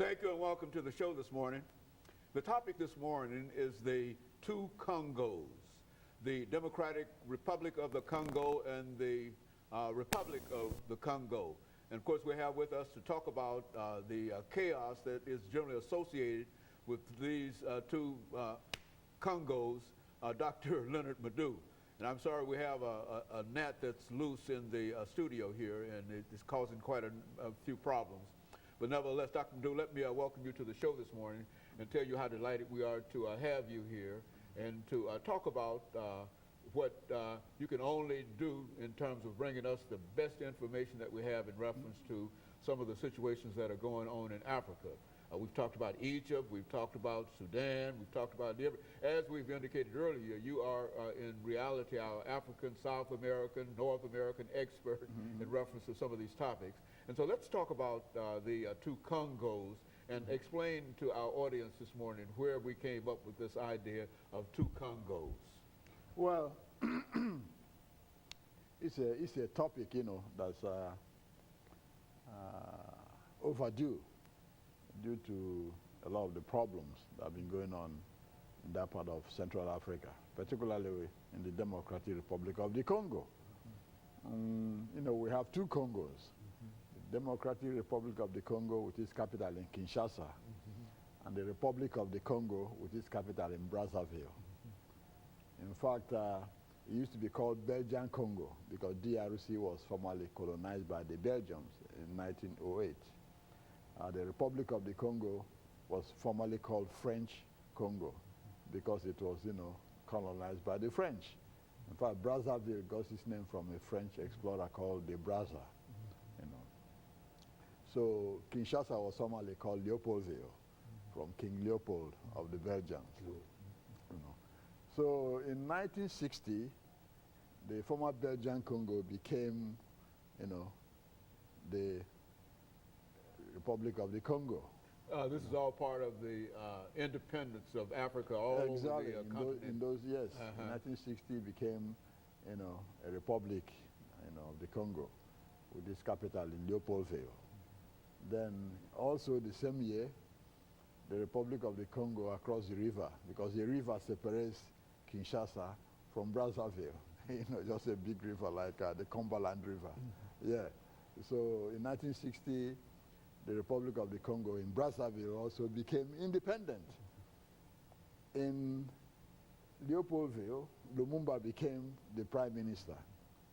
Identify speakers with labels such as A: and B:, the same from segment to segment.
A: Thank you and welcome to the show this morning. The topic this morning is the two Congos, the Democratic Republic of the Congo and the Republic of the Congo. And of course we have with us to talk about the chaos that is generally associated with these two Congos, Dr.LMadu1. And I'm sorry we have a gnat that's loose in the studio here, and it's causing quite a few problems. But nevertheless, Dr. LMadu1, let me welcome you to the show this morning and tell you how delighted we are to have you here and to talk about what you can only do in terms of bringing us the best information that we have in reference to some of the situations that are going on in Africa. We've talked about Egypt, we've talked about Sudan, we've talked about as we've indicated earlier, you are in reality our African, South American, North American expert in reference to some of these topics. And so let's talk about the two Congos and explain to our audience this morning where we came up with this idea of two Congos.
B: Well, it's a topic, that's overdue due to a lot of the problems that have been going on in that part of Central Africa, particularly in the Democratic Republic of the Congo. We have two Congos. The Democratic Republic of the Congo, with its capital in Kinshasa, and the Republic of the Congo, with its capital in Brazzaville. In fact, it used to be called Belgian Congo because DRC was formerly colonized by the Belgians in 1908. The Republic of the Congo was formerly called French Congo because it was, colonized by the French. In fact, Brazzaville got its name from a French explorer called de Brazza. So Kinshasa was formerly called Leopoldville, from King Leopold of the Belgians. So in 1960, the former Belgian Congo became, the Republic of the Congo.
A: This is all part of the independence of Africa all over the continent.
B: In those years, in 1960 became, a republic, of the Congo, with its capital in Leopoldville. Then also the same year, the Republic of the Congo across the river, because the river separates Kinshasa from Brazzaville. Just a big river like the Cumberland River. Yeah. So in 1960, the Republic of the Congo in Brazzaville also became independent. In Leopoldville, Lumumba became the prime minister,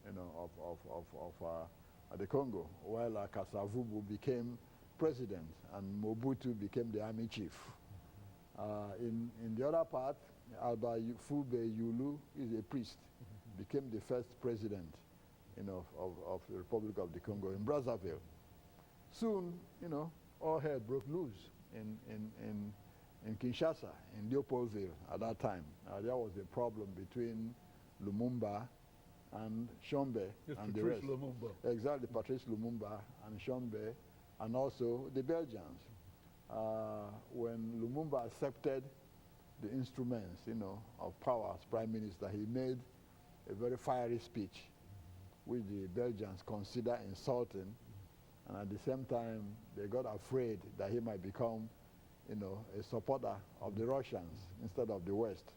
B: of the Congo, while Kasavubu became president and Mobutu became the army chief. In the other part, Alba Fulbe Yulu is a priest, became the first president, of the Republic of the Congo in Brazzaville. Soon, all hell broke loose in Kinshasa, in Leopoldville at that time. There was a problem between Lumumba and Shombe and the rest.
A: Lumumba.
B: Exactly, Patrice Lumumba and Shombe, and also the Belgians. When Lumumba accepted the instruments, of power as prime minister, he made a very fiery speech, which the Belgians consider insulting. And at the same time, they got afraid that he might become, a supporter of the Russians instead of the West.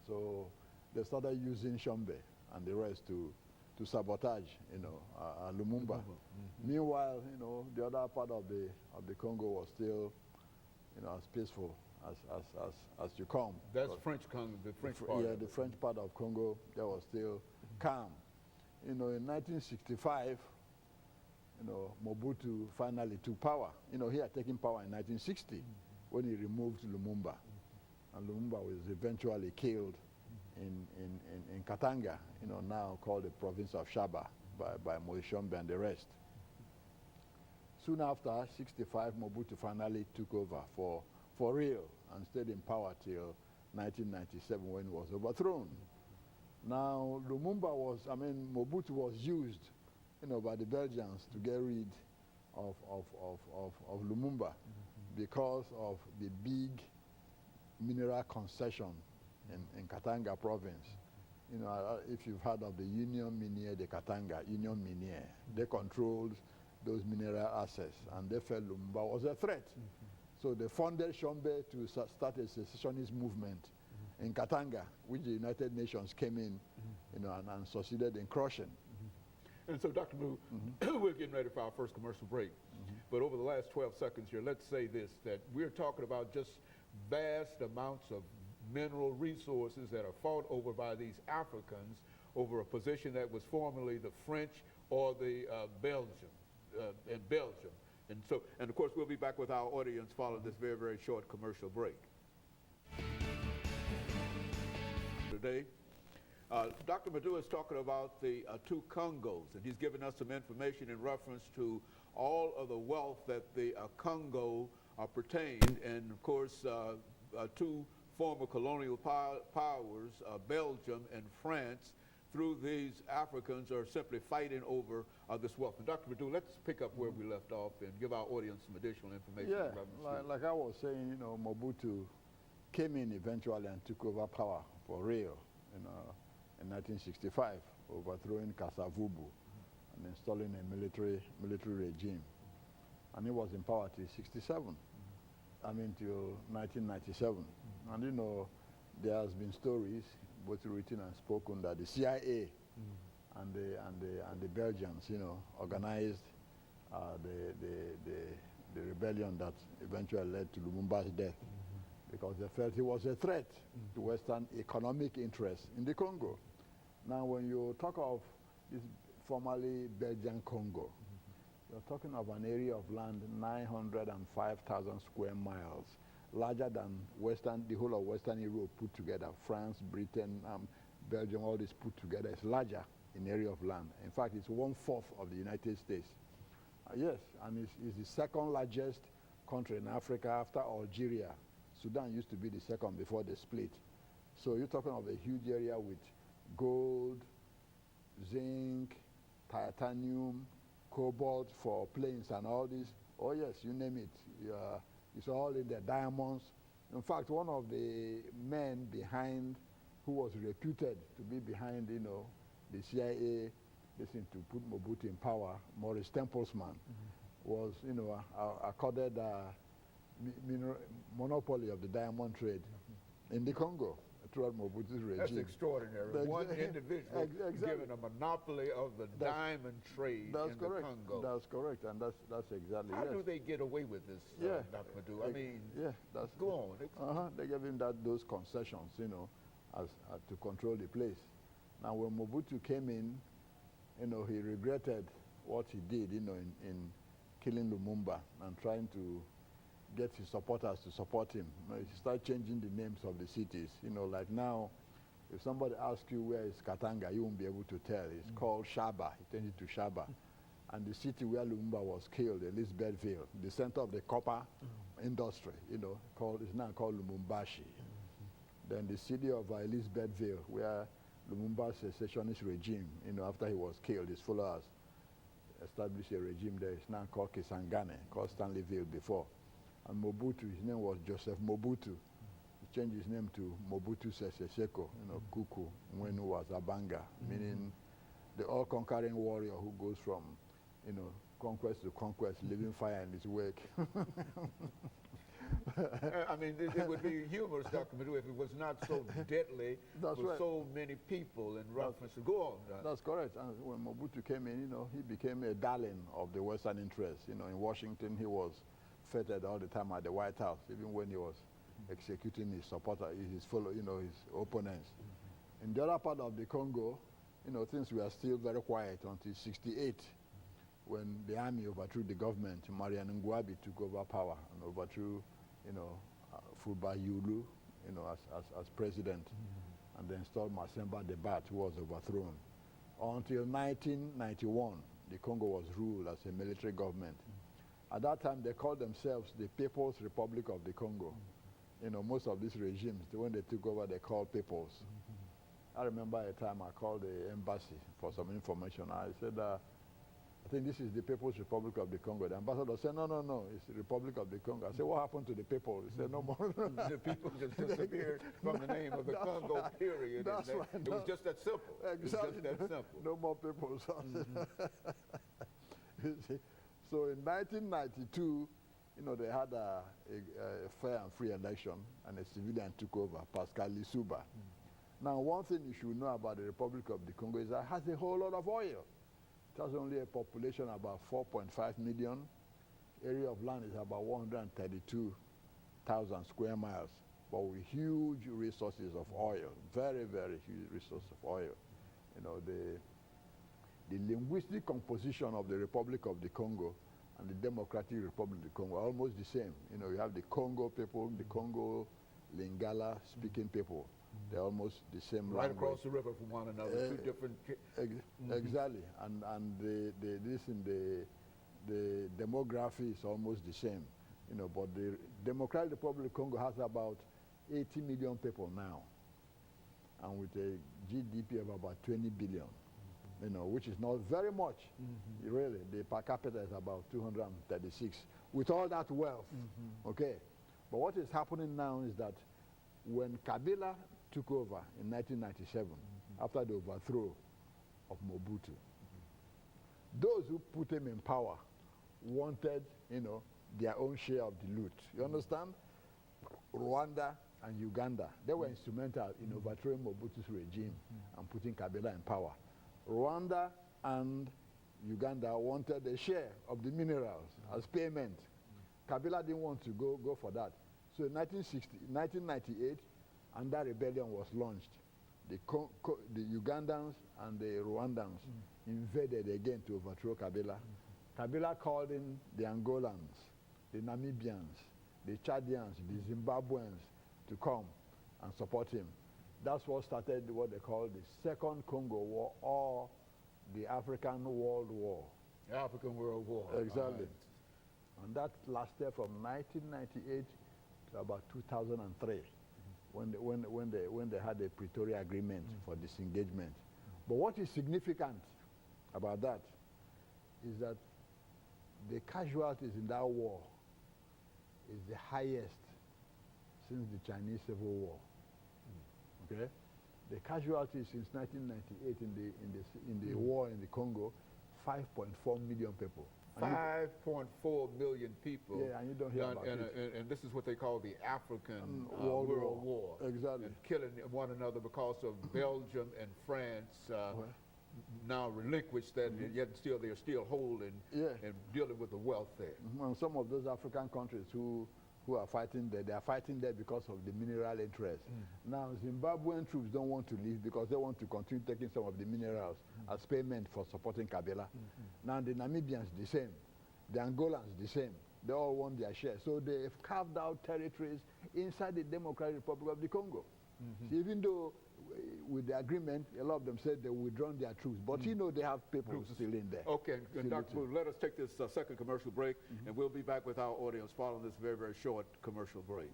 B: So they started using Shombe and the rest to sabotage, Lumumba. Meanwhile, the other part of the Congo was still, as peaceful as you come.
A: That's French Congo, the French part.
B: Yeah, the French part of Congo, that was still calm. In 1965, Mobutu finally took power. He had taken power in 1960 when he removed Lumumba. And Lumumba was eventually killed in Katanga, now called the province of Shaba by Moise Shombe and the rest. Soon after, 65, Mobutu finally took over for real and stayed in power till 1997 when he was overthrown. Now, Mobutu was used by the Belgians to get rid of Lumumba because of the big mineral concession in Katanga province. If you've heard of the Union Miniere de Katanga, Union Miniere, they controlled those mineral assets, and they felt Lumumba was a threat. So they funded Shombe to start a secessionist movement in Katanga, which the United Nations came in, and succeeded in crushing.
A: And so, Dr. Mu, we're getting ready for our first commercial break. But over the last 12 seconds here, let's say this, that we're talking about just vast amounts of mineral resources that are fought over by these Africans over a position that was formerly the French or the Belgium. And of course, we'll be back with our audience following this very, very short commercial break. Today, Dr.LMadu is talking about the two Congos, and he's given us some information in reference to all of the wealth that the Congo pertained, and of course, two former colonial powers, Belgium and France, through these Africans are simply fighting over this wealth. And Dr.LMadu, let's pick up where we left off and give our audience some additional information.
B: Yeah, like I was saying, Mobutu came in eventually and took over power for real, in 1965, overthrowing Kasavubu and installing a military regime. And he was in power till 67, till 1997. And there has been stories, both written and spoken, that the CIA and the Belgians, organized the rebellion that eventually led to Lumumba's death, because they felt he was a threat to Western economic interests in the Congo. Now, when you talk of this formerly Belgian Congo, you're talking of an area of land 905,000 square miles, larger than the whole of Western Europe put together. France, Britain, Belgium, all this put together is larger in area of land. In fact, it's 1/4 of the United States. Yes, and it's the second largest country in Africa after Algeria. Sudan used to be the second before the split. So you're talking of a huge area with gold, zinc, titanium, cobalt for planes and all this. Oh yes, you name it. It's all in the diamonds. In fact, one of the men behind, who was reputed to be behind, the CIA, to put Mobutu in power, Maurice Tempelsman, was, accorded monopoly of the diamond trade in the Congo throughout Mobutu's regime.
A: That's extraordinary. One individual given a monopoly of the diamond trade in the Congo. That's
B: correct, and that's exactly.
A: How do they get away with this, Dr.LMadu? Go on.
B: They gave him those concessions, as to control the place. Now, when Mobutu came in, he regretted what he did, in killing Lumumba and trying to get his supporters to support him. He started changing the names of the cities. Like now, if somebody asks you where is Katanga, you won't be able to tell. It's called Shaba. He changed it to Shaba. And the city where Lumumba was killed, Elizabethville, the center of the copper industry, is now called Lumumbashi. Then the city of Elizabethville, where Lumumba's secessionist regime, after he was killed, his followers established a regime there. It's now called Kisangani, called Stanleyville before. And Mobutu, his name was Joseph Mobutu. He changed his name to Mobutu Sese Seko, Kuku, when he was Abanga, meaning the all-conquering warrior who goes from, conquest to conquest, leaving fire in his wake.
A: It would be humorous, Dr.LMadu, if it was not so deadly for so many people in reference to go on.
B: That's correct. And when Mobutu came in, he became a darling of the Western interests. In Washington, he was feted all the time at the White House, even when he was executing his supporters, his opponents. In the other part of the Congo, things were still very quiet until '68, when the army overthrew the government. Marian Ngwabi took over power and overthrew, Fulba Yulu, as president, and then installed Masemba Debat, who was overthrown. Until 1991, the Congo was ruled as a military government. At that time, they called themselves the People's Republic of the Congo. Most of these regimes, when they took over, they called peoples. I remember a time I called the embassy for some information. I said, I think this is the People's Republic of the Congo. The ambassador said, no, it's the Republic of the Congo. I said, what happened to the people? He said, no more.
A: The people just disappeared from the name of the Congo, period.
B: That's right.
A: It was just that simple.
B: Exactly.
A: It was just that simple.
B: No more people. You see? So in 1992, you know, they had a fair and free election, and a civilian took over, Pascal Lissouba. Now, one thing you should know about the Republic of the Congo is that it has a whole lot of oil. It has only a population of about 4.5 million. Area of land is about 132,000 square miles, but with huge resources of oil, very, very huge resources of oil. You know, the linguistic composition of the Republic of the Congo and the Democratic Republic of the Congo are almost the same. You know, you have the Congo people, the Congo Lingala speaking people. They're almost the same
A: right
B: language.
A: across the river from one another, two different.
B: Exactly, and the demography is almost the same. You know, but the Democratic Republic of Congo has about 80 million people now, and with a GDP of about 20 billion. You know, which is not very much. Really, the per capita is about 236. With all that wealth, okay. But what is happening now is that when Kabila took over in 1997, after the overthrow of Mobutu, those who put him in power wanted, you know, their own share of the loot. You understand? Rwanda and Uganda, they were instrumental in overthrowing Mobutu's regime and putting Kabila in power. Rwanda and Uganda wanted a share of the minerals as payment. Kabila didn't want to go for that. So in 1998, and that rebellion was launched. The Ugandans and the Rwandans invaded again to overthrow Kabila. Kabila called in the Angolans, the Namibians, the Chadians, the Zimbabweans to come and support him. That's what started what they call the Second Congo War, or the African World War.
A: The African World War.
B: Exactly. And that lasted from 1998 to about 2003, when they had a Pretoria Agreement for disengagement. But what is significant about that is that the casualties in that war is the highest since the Chinese Civil War. Okay? The casualties since 1998 in the war in the Congo, 5.4 million people.
A: 5.4 million people.
B: Yeah, and you don't hear about it.
A: And this is what they call the African
B: World
A: War.
B: Exactly.
A: And killing one another because of Belgium and France now relinquished that, and yet still they're still holding and dealing with the wealth there.
B: And some of those African countries who are fighting there, they are fighting there because of the mineral interest. Now, Zimbabwean troops don't want to leave because they want to continue taking some of the minerals as payment for supporting Kabila. Now, the Namibians, the same. The Angolans, the same. They all want their share. So they've carved out territories inside the Democratic Republic of the Congo. So even though with the agreement, a lot of them said they withdrawn their troops, but you know they have people still in there.
A: Okay, and Dr. Moon, let us take this second commercial break, and we'll be back with our audience following this very, very short commercial break.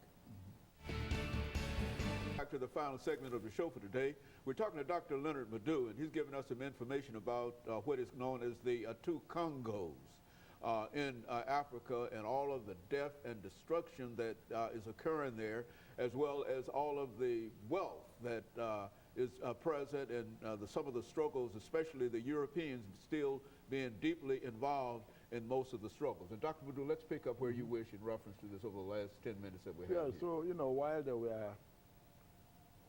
A: Back to the final segment of the show for today. We're talking to Dr.LMadu1, and he's giving us some information about what is known as the two Congos in Africa, and all of the death and destruction that is occurring there, as well as all of the wealth that is present, and some of the struggles, especially the Europeans still being deeply involved in most of the struggles. And Dr. Madu, let's pick up where you wish in reference to this over the last 10 minutes that we have.
B: Yeah, so, you know, while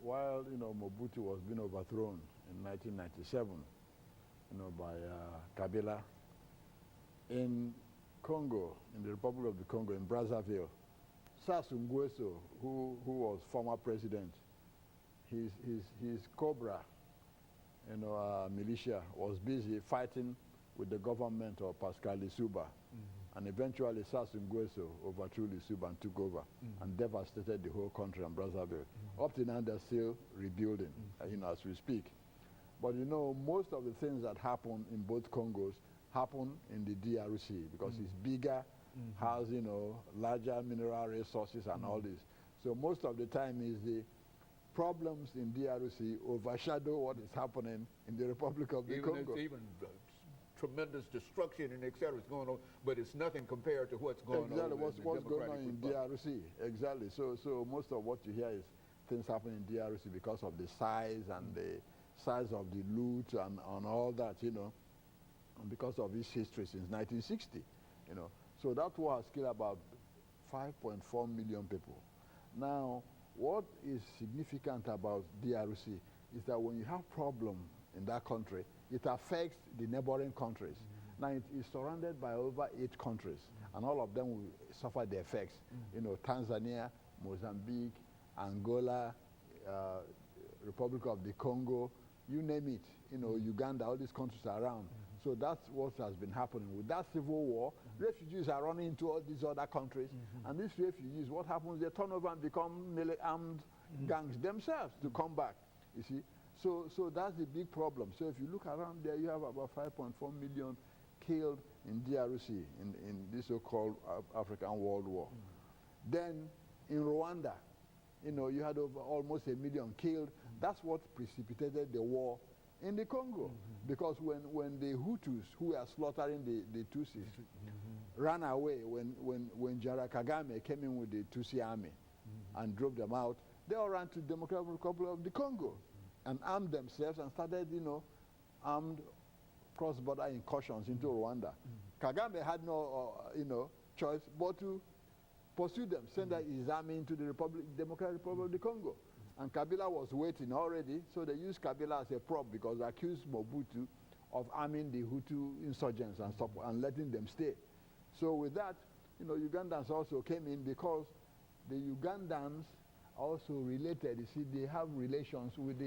B: Mobutu was being overthrown in 1997, you know, by Kabila, in Congo, in the Republic of the Congo, in Brazzaville, Sassou Nguesso, who was former president, his Cobra, militia was busy fighting with the government of Pascal Lissouba, and eventually Sassou Nguesso overthrew Lissouba and took over and devastated the whole country and Brazzaville. Up to now, they're still rebuilding, as we speak. But most of the things that happen in both Congos happen in the DRC because it's bigger, has larger mineral resources and all this. So most of the time is the problems in DRC overshadow what is happening in the Republic of the Congo.
A: Even tremendous destruction and et cetera is going on, but it's nothing compared to what's going on.
B: Exactly, what's going on in DRC. Exactly. So most of what you hear is things happening in DRC because of the size and the size of the loot and all that, and because of its history since 1960. you know. So that war has killed about 5.4 million people. Now, what is significant about DRC is that when you have problem in that country, it affects the neighboring countries. Now it is surrounded by over 8 countries, and all of them will suffer the effects. You know, Tanzania, Mozambique, Angola, Republic of the Congo, you name it. You know, Uganda, all these countries are around. So that's what has been happening. With that civil war, refugees are running into all these other countries, and these refugees, what happens? They turn over and become armed gangs themselves to come back. You see, so that's the big problem. So if you look around there, you have about 5.4 million killed in DRC, in this so-called African World War. Then in Rwanda, you know, you had over almost 1 million killed. That's what precipitated the war in the Congo. Because when the Hutus, who were slaughtering the Tutsis, ran away, when Jara Kagame came in with the Tutsi army and drove them out, they all ran to the Democratic Republic of the Congo and armed themselves and started, you know, armed cross-border incursions into Rwanda. Kagame had no, you know, choice but to pursue them, send his army into the Democratic Republic of the Congo. And Kabila was waiting already, so they used Kabila as a prop because they accused Mobutu of arming the Hutu insurgents and letting them stay. So with that, you know, Ugandans also came in because the Ugandans also related. You see, they have relations with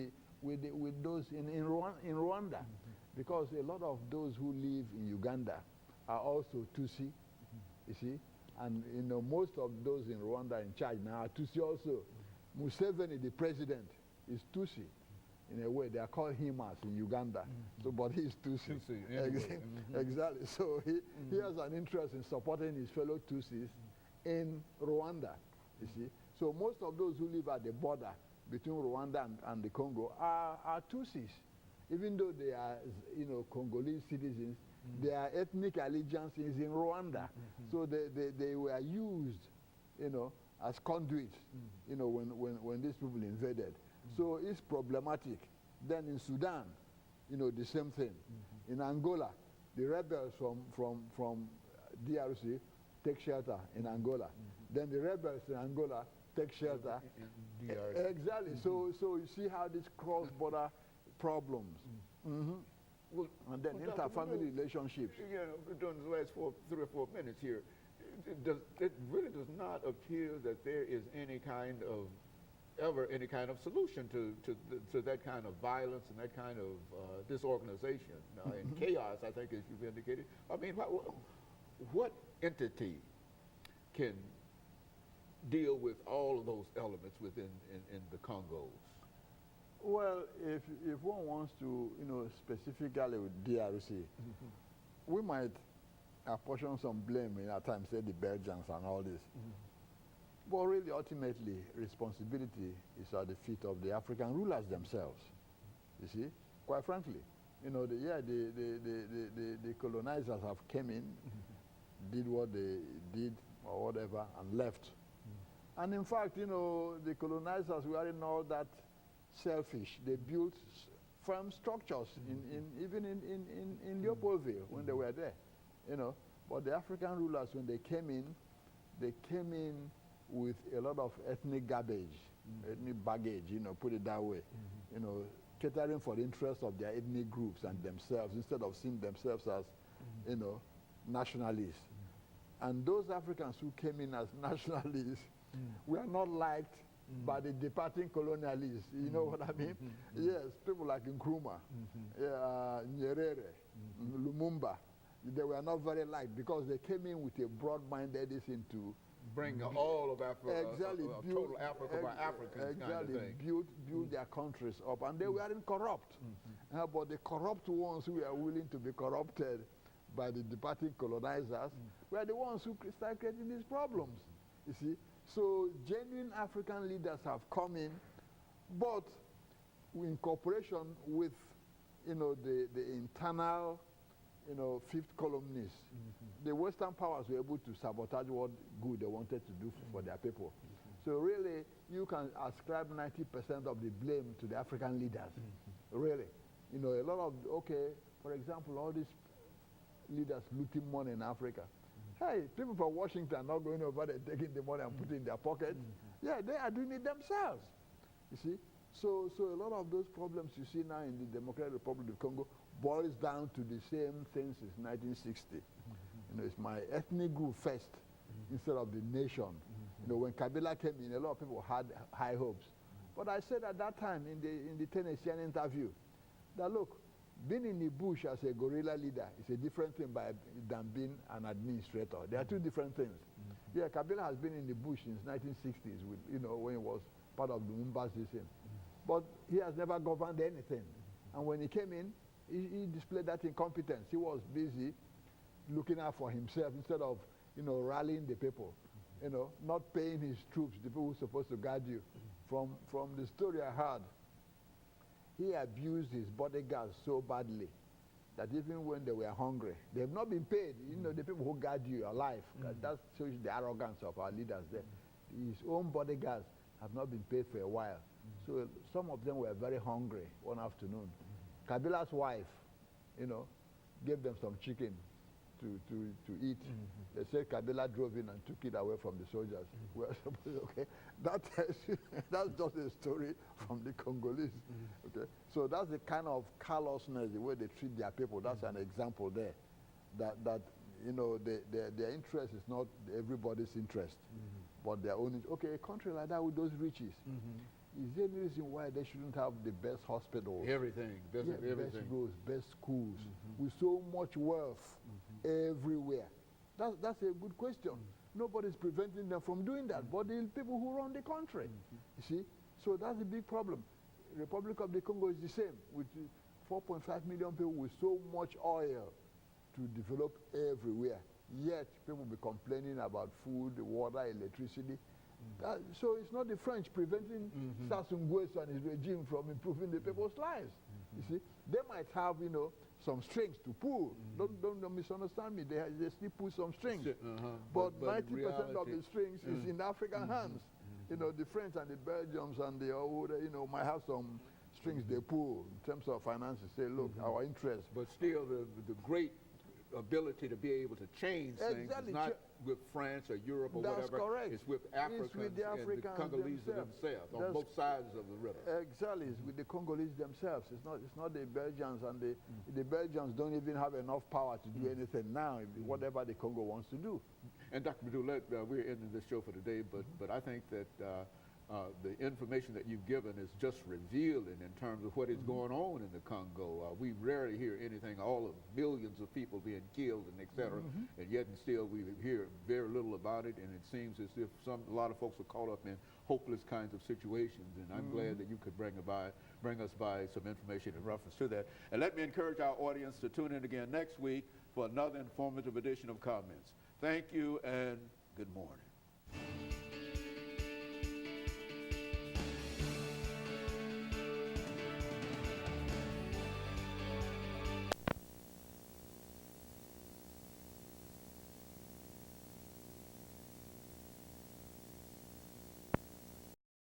B: those in Rwanda, because a lot of those who live in Uganda are also Tutsi. You see, and you know, most of those in Rwanda in charge now are Tutsi also. Museveni, the president, is Tutsi. In a way, they are called Himas in Uganda. So, but he's Tutsi. Exactly. So he has an interest in supporting his fellow Tutsis in Rwanda. You see. So most of those who live at the border between Rwanda and the Congo are Tutsis, even though they are, you know, Congolese citizens. Their ethnic allegiance is in Rwanda. So they were used, you know, as conduits, you know, when these people invaded. So it's problematic. Then in Sudan, you know, the same thing. In Angola, the rebels from DRC take shelter in Angola. Then the rebels in Angola take shelter in DRC. Exactly. So you see how this cross-border problems. Well, and then interfamily relationships.
A: You know, during the last 3 or 4 minutes here, it really does not appear that there is any kind of solution to that kind of violence and that kind of disorganization and chaos, I think, as you've indicated. I mean, what entity can deal with all of those elements within in the Congos?
B: Well, if one wants to, you know, specifically with DRC, we might apportion some blame at times, say the Belgians and all this. But really, ultimately, responsibility is at the feet of the African rulers themselves. You see, quite frankly, you know, the colonizers have came in, did what they did or whatever, and left. And in fact, you know, the colonizers weren't all that selfish. They built firm structures even in Leopoldville when they were there, you know. But the African rulers, when they came in with a lot of ethnic garbage, ethnic baggage, you know, put it that way, you know, catering for the interests of their ethnic groups and themselves instead of seeing themselves as, you know, nationalists. And those Africans who came in as nationalists were not liked by the departing colonialists. You know what I mean? Yes, people like Nkrumah, Nyerere, Lumumba, they were not very liked because they came in with a broad-minded into
A: bring all of Africa,
B: exactly,
A: total Africa by Africans
B: exactly,
A: kind of thing.
B: Build their countries up, and they weren't corrupt. But the corrupt ones who were willing to be corrupted by the departing colonizers were the ones who started creating these problems. You see, so genuine African leaders have come in, but in cooperation with, you know, the internal, you know, fifth columnists. The Western powers were able to sabotage what good they wanted to do for their people. So really, you can ascribe 90% of the blame to the African leaders. Really, you know, a lot of, okay, for example, all these leaders looting money in Africa. Hey, people from Washington are not going over there taking the money and putting it in their pockets. Yeah, they are doing it themselves. You see? So a lot of those problems you see now in the Democratic Republic of Congo boils down to the same thing since 1960. You know, it's my ethnic group first instead of the nation. You know, when Kabila came in, a lot of people had high hopes. But I said at that time in the Tennessean interview that, look, being in the bush as a guerrilla leader is a different thing than being an administrator. They are two different things. Yeah, Kabila has been in the bush since 1960s, with, you know, when he was part of the Lumumba's system. But he has never governed anything. And when he came in, he displayed that incompetence. He was busy looking out for himself instead of, you know, rallying the people. You know, not paying his troops, the people who are supposed to guard you. From the story I heard, he abused his bodyguards so badly that even when they were hungry, they have not been paid. You know, the people who guard you alive. That shows the arrogance of our leaders there. His own bodyguards have not been paid for a while. So some of them were very hungry one afternoon. Kabila's wife, you know, gave them some chicken to eat. They said Kabila drove in and took it away from the soldiers. Well, okay, that's just a story from the Congolese. Okay, so that's the kind of callousness, the way they treat their people. That's an example there. That you know, their interest is not everybody's interest, but their own. Okay, a country like that with those riches. Is there any reason why they shouldn't have the best hospitals?
A: Everything, best
B: roads, best schools, with so much wealth everywhere? That's a good question. Nobody's preventing them from doing that, but the people who run the country. You see? So that's a big problem. Republic of the Congo is the same, with 4.5 million people with so much oil to develop everywhere. Yet people be complaining about food, water, electricity. So it's not the French preventing Sassou Nguesso and his regime from improving the people's lives. You see, they might have, you know, some strings to pull. Don't misunderstand me. They still pull some strings. But 90% of the strings is in African hands. You know, the French and the Belgians and the you know, might have some strings they pull in terms of finances. Say, look, our interest.
A: But still, the great ability to be able to change things is not with France or Europe or whatever.
B: Correct.
A: It's with Africans
B: with the
A: and the Congolese themselves on both sides of the river.
B: Exactly. It's with the Congolese themselves. It's not the Belgians, and the Belgians don't even have enough power to do anything now, whatever the Congo wants to do.
A: And Dr. LMadu1, we're ending this show for today, but I think that the information that you've given is just revealing in terms of what is going on in the Congo. We rarely hear anything, all of millions of people being killed and et cetera, and yet and still we hear very little about it, and it seems as if a lot of folks are caught up in hopeless kinds of situations, and I'm glad that you could bring us by some information in reference to that. And let me encourage our audience to tune in again next week for another informative edition of Comments. Thank you and good morning.